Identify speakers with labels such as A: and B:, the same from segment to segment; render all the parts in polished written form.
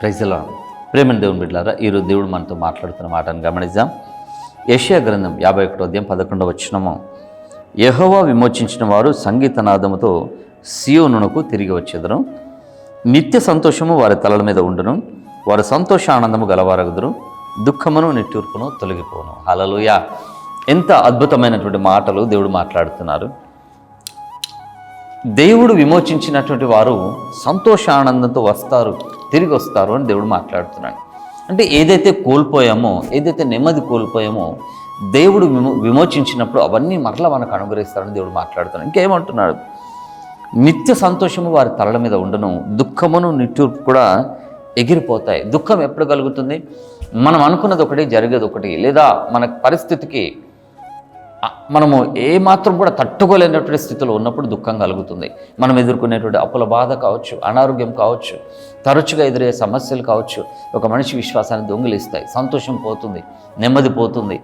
A: Praise the lord. ప్రేమని దేవుని బిడ్డలారా, ఈరోజు దేవుడు మనతో మాట్లాడుతున్న మాటను గమనిద్దాం. యెషయా గ్రంథం 51వ అధ్యాయం 11వ వచనము, యెహోవా విమోచించిన వారు సంగీతనాదముతో సీయోనునకు తిరిగి వచ్చెదరు. నిత్య సంతోషము వారి తలల మీద ఉండును. వారు సంతోష ఆనందము గలవారగుదురు. దుఃఖమును నిట్టూర్పును తొలగిపోను. హల్లెలూయా. ఎంత అద్భుతమైనటువంటి మాటలు దేవుడు మాట్లాడుతున్నారు. దేవుడు విమోచించినటువంటి వారు సంతోష ఆనందంతో వస్తారు, తిరిగి వస్తారు అని దేవుడు మాట్లాడుతున్నాడు. అంటే ఏదైతే కోల్పోయామో, ఏదైతే నెమ్మది కోల్పోయామో, దేవుడు విమోచించినప్పుడు అవన్నీ మరలా మనకు అనుగ్రహిస్తారని దేవుడు మాట్లాడుతున్నాడు. ఇంకేమంటున్నాడు? నిత్య సంతోషము వారి తలల మీద ఉండను, దుఃఖమును నిట్టూర్పు కూడా ఎగిరిపోతాయి. దుఃఖం ఎప్పుడు కలుగుతుంది? మనం అనుకున్నది ఒకటి, జరిగేది ఒకటి, లేదా మన పరిస్థితికి మనము ఏమాత్రం కూడా తట్టుకోలేనటువంటి స్థితిలో ఉన్నప్పుడు దుఃఖం కలుగుతుంది. మనం ఎదుర్కొనేటువంటి అప్పుల బాధ కావచ్చు, అనారోగ్యం కావచ్చు, తరచుగా ఎదురయ్యే సమస్యలు కావచ్చు, ఒక మనిషి విశ్వాసాన్ని దొంగిలిస్తాయి. సంతోషం పోతుంది, నెమ్మది పోతుంది.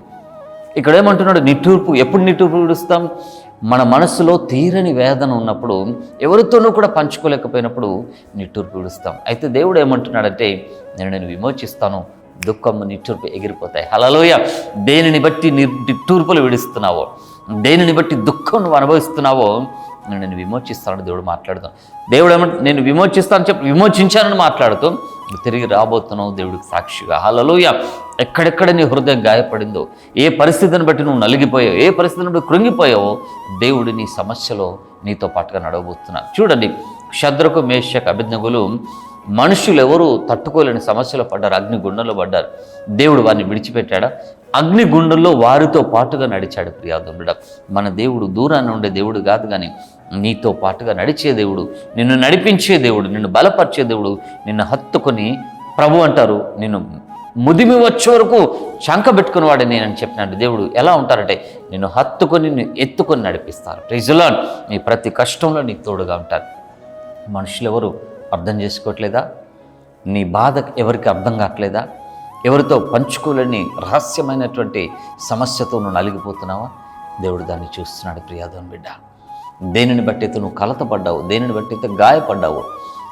A: ఇక్కడ ఏమంటున్నాడు? నిట్టూర్పు. ఎప్పుడు నిట్టూర్పు విడుస్తాం? మన మనసులో తీరని వేదన ఉన్నప్పుడు, ఎవరితోనూ కూడా పంచుకోలేకపోయినప్పుడు నిట్టూర్పు విడుస్తాం. అయితే దేవుడు ఏమంటున్నాడంటే, నేను విమోచిస్తాను, దుఃఖము నిట్టూర్పు ఎగిరిపోతాయి. హల్లెలూయా. దేనిని బట్టి నిట్టూర్పులు విడుస్తున్నావో, దేనిని బట్టి దుఃఖం నువ్వు అనుభవిస్తున్నావో, నేను విమోచిస్తానని దేవుడు మాట్లాడుతాను. దేవుడు నేను విమోచిస్తాను చెప్పి విమోచించానని మాట్లాడుతూ తిరిగి రాబోతున్నావు దేవుడికి సాక్షిగా. హల్లెలూయా. ఎక్కడెక్కడ నీ హృదయం గాయపడిందో, ఏ పరిస్థితిని బట్టి నువ్వు నలిగిపోయావు, ఏ పరిస్థితిని బట్టి కృంగిపోయావో, దేవుడు నీ సమస్యలో నీతో పాటుగా నడవబోతున్నాడు. చూడండి, షద్రకు, మేషకు, అబేద్నెగోలు మనుషులు ఎవరు తట్టుకోలేని సమస్యలో పడ్డారు, అగ్నిగుండంలో పడ్డారు. దేవుడు వారిని విడిచిపెట్టాడా? అగ్నిగుండంలో వారితో పాటుగా నడిచాడు. ప్రియాదుండుడా, మన దేవుడు దూరాన్ని ఉండే దేవుడు కాదు, కానీ నీతో పాటుగా నడిచే దేవుడు, నిన్ను నడిపించే దేవుడు, నిన్ను బలపరిచే దేవుడు. నిన్ను హత్తుకొని ప్రభు అంటారు, నిన్ను ముదిమి వచ్చే వరకు చంక పెట్టుకుని వాడే నేనని చెప్పినాడు దేవుడు. ఎలా ఉంటారంటే, నిన్ను హత్తుకొని నిన్ను ఎత్తుకొని నడిపిస్తారు. Praise the lord. నీ ప్రతి కష్టంలో నీకు తోడుగా ఉంటారు. మనుషులు ఎవరు అర్థం చేసుకోవట్లేదా? నీ బాధ ఎవరికి అర్థం కావట్లేదా? ఎవరితో పంచుకోలేని రహస్యమైనటువంటి సమస్యతో నువ్వు నలిగిపోతున్నావా? దేవుడు దాన్ని చూస్తున్నాడు. ప్రియాదోని బిడ్డ, దేనిని బట్టి అయితే నువ్వు కలతపడ్డావు, దేనిని బట్టి అయితే గాయపడ్డావు,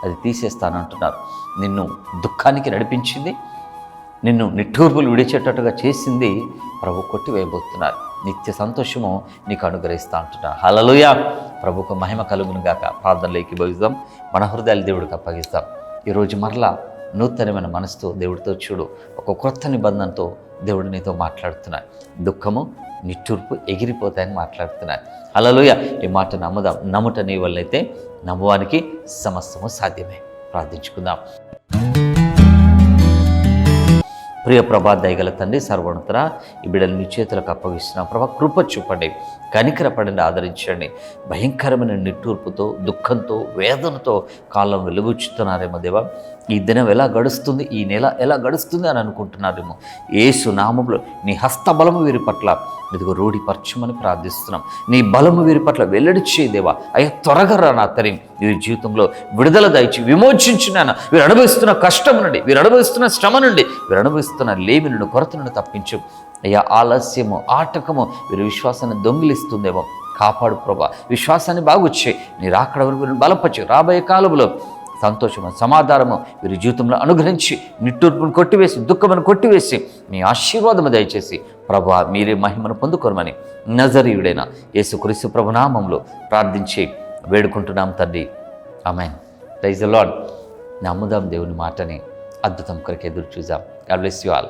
A: అది తీసేస్తానంటున్నారు. నిన్ను దుఃఖానికి నడిపించింది, నిన్ను నిట్టూర్పులు విడిచేటట్టుగా చేసింది ప్రభు కొట్టివేయబోతున్నారు. నిత్య సంతోషము నీకు అనుగ్రహిస్తా అంటున్నారు. హల్లెలూయా. ప్రభుకు మహిమ కలుగును గాక. ప్రార్థనలోకి భవిస్తాం, మన హృదయాలు దేవుడికి అప్పగిస్తాం. ఈరోజు మరలా నూతనమైన మనసుతో దేవుడితో చూడు. ఒక క్రొత్త నిబంధనతో దేవుడు నీతో మాట్లాడుతున్నాడు. దుఃఖము నిట్టూర్పు ఎగిరిపోతాయని మాట్లాడుతున్నాడు. హల్లెలూయా. ఈ మాట నమ్ముదాం. నమ్ముట నీ వల్లైతే నమ్మువానికి సమస్తము సాధ్యమే. ప్రార్థించుకుందాం. ప్రియ ప్రభా, దయగల తండ్రి, సర్వోన్నతుడా, ఈ బిడ్డలు మీ చేతులకు అప్పగిస్తున్నాం. ప్రభా, కృప చూపండి, కనికరపడండి, ఆదరించండి. భయంకరమైన నిట్టూర్పుతో, దుఃఖంతో, వేదనతో కాలం వెలుగుచ్చుతున్నారేమో దేవా. ఈ దినం ఎలా గడుస్తుంది, ఈ నెల ఎలా గడుస్తుంది అని అనుకుంటున్నారేమో. యేసు నామములో నీ హస్తబలము వీరి పట్ల ఇదిగో రూఢిపరచమని ప్రార్థిస్తున్నాం. నీ బలము వీరి పట్ల వెల్లడి చేయదేవా. అయ్యా, త్వరగా రా నా తరి. వీరి జీవితంలో విడుదల దయచి విమోచించున్నాను. వీరు అనుభవిస్తున్న కష్టం నుండి, వీరు అనుభవిస్తున్న శ్రమ నుండి, వీరు అనుభవిస్తున్న లేమి నుండి, కొరత నుండి తప్పించు అయ్యా. ఆలస్యము, ఆటకము వీరి విశ్వాసాన్ని దొంగిలిస్తుందేమో. కాపాడు ప్రభా. విశ్వాసాన్ని బాగుచ్చే, నీ రాకడ వరకు వీరిని బలపరచు. రాబోయే కాలంలో సంతోషము, సమాధానము వీరి జీవితంలో అనుగ్రహించి, నిట్టూర్పును కొట్టివేసి, దుఃఖమును కొట్టివేసి, మీ ఆశీర్వాదము దయచేసి ప్రభువా మీరే మహిమను పొందుకోరమని నజరీయుడైన యేసుక్రీస్తు ప్రభునామంలో ప్రార్థించి వేడుకుంటున్నాం తండ్రి. ఆమేన్. Praise the Lord. నమ్ముదాం దేవుని మాటని. అద్భుతం కొరకు ఎదురు చూద్దాం. God bless you all.